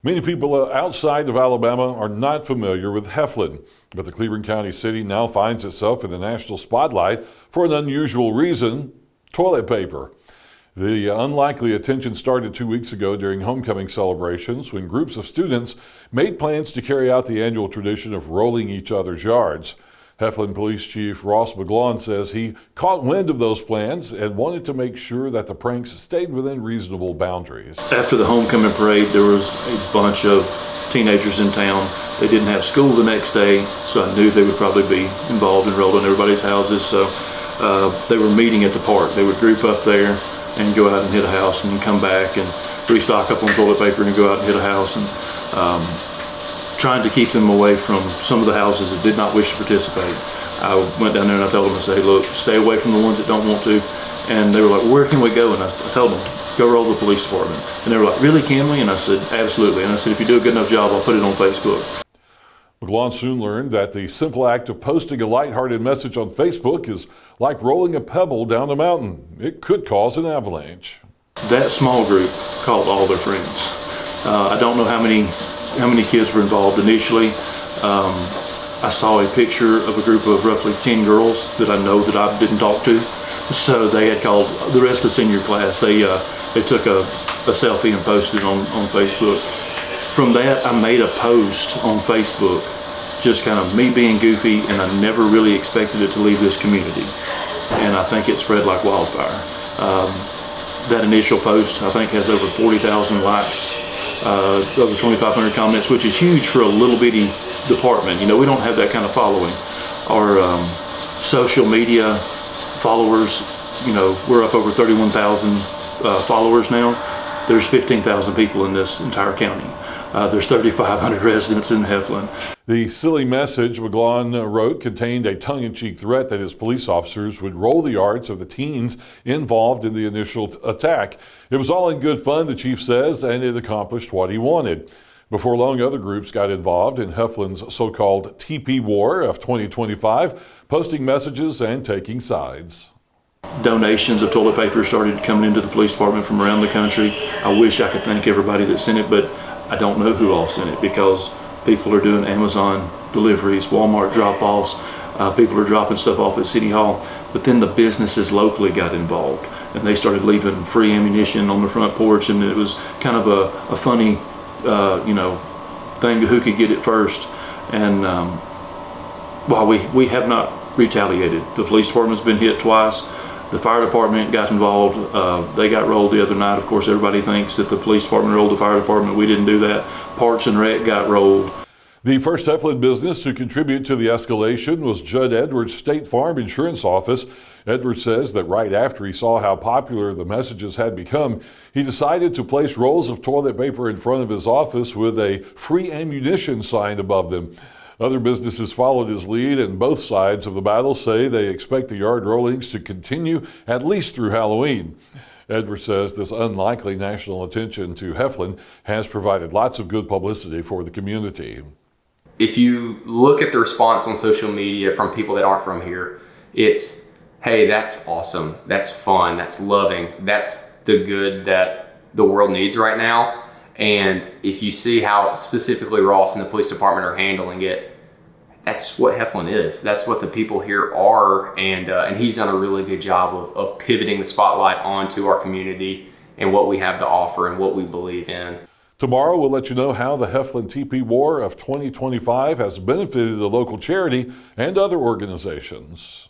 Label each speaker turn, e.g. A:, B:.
A: Many people outside of Alabama are not familiar with Heflin, but the Cleveland County city now finds itself in the national spotlight for an unusual reason: toilet paper. The unlikely attention started 2 weeks ago during homecoming celebrations when groups of students made plans to carry out the annual tradition of rolling each other's yards. Heflin Police Chief Ross McGlawn says he caught wind of those plans and wanted to make sure that the pranks stayed within reasonable boundaries.
B: After the homecoming parade, there was a bunch of teenagers in town. They didn't have school the next day, so I knew they would probably be involved in rolling everybody's houses. So they were meeting at the park. They would group up there and go out and hit a house and then come back and restock up on toilet paper and go out and hit a house, and trying to keep them away from some of the houses that did not wish to participate. I went down there and I told them, I said, look, stay away from the ones that don't want to. And they were like, where can we go? And I told them, go roll the police department. And they were like, really, can we? And I said, absolutely. And I said, if you do a good enough job, I'll put it on Facebook.
A: McGlawn soon learned that the simple act of posting a lighthearted message on Facebook is like rolling a pebble down a mountain. It could cause an avalanche.
B: That small group called all their friends. I don't know how many kids were involved initially. I saw a picture of a group of roughly 10 girls that I know that I didn't talk to. So they had called the rest of the senior class. They took a selfie and posted it on Facebook. From that, I made a post on Facebook, just kind of me being goofy, and I never really expected it to leave this community. And I think it spread like wildfire. That initial post, I think, has over 40,000 likes. Over 2,500 comments, which is huge for a little bitty department. You know, we don't have that kind of following. Our social media followers, you know, we're up over 31,000 followers now. There's 15,000 people in this entire county. There's 3,500 residents in Heflin.
A: The silly message McGlawn wrote contained a tongue-in-cheek threat that his police officers would roll the yards of the teens involved in the initial attack. It was all in good fun, the chief says, and it accomplished what he wanted. Before long, other groups got involved in Heflin's so-called TP War of 2025, posting messages and taking sides.
B: Donations of toilet paper started coming into the police department from around the country. I wish I could thank everybody that sent it, but I don't know who all sent it, because people are doing Amazon deliveries, Walmart drop-offs, people are dropping stuff off at City Hall. But then the businesses locally got involved, and they started leaving free ammunition on the front porch, and it was kind of a funny, thing, who could get it first. And while we have not retaliated, the police department's been hit twice. The fire department got involved. They got rolled the other night. Of course, everybody thinks that the police department rolled the fire department. We didn't do that. Parks and Rec got rolled.
A: The first Heflin business to contribute to the escalation was Judd Edwards' State Farm Insurance Office. Edwards says that right after he saw how popular the messages had become, he decided to place rolls of toilet paper in front of his office with a free ammunition sign above them. Other businesses followed his lead, and both sides of the battle say they expect the yard rollings to continue at least through Halloween. Edwards says this unlikely national attention to Heflin has provided lots of good publicity for the community.
C: If you look at the response on social media from people that aren't from here, it's, hey, that's awesome, that's fun, that's loving, that's the good that the world needs right now. And if you see how specifically Ross and the police department are handling it, that's what Heflin is. That's what the people here are. And he's done a really good job of pivoting the spotlight onto our community and what we have to offer and what we believe in.
A: Tomorrow, we'll let you know how the Heflin TP War of 2025 has benefited the local charity and other organizations.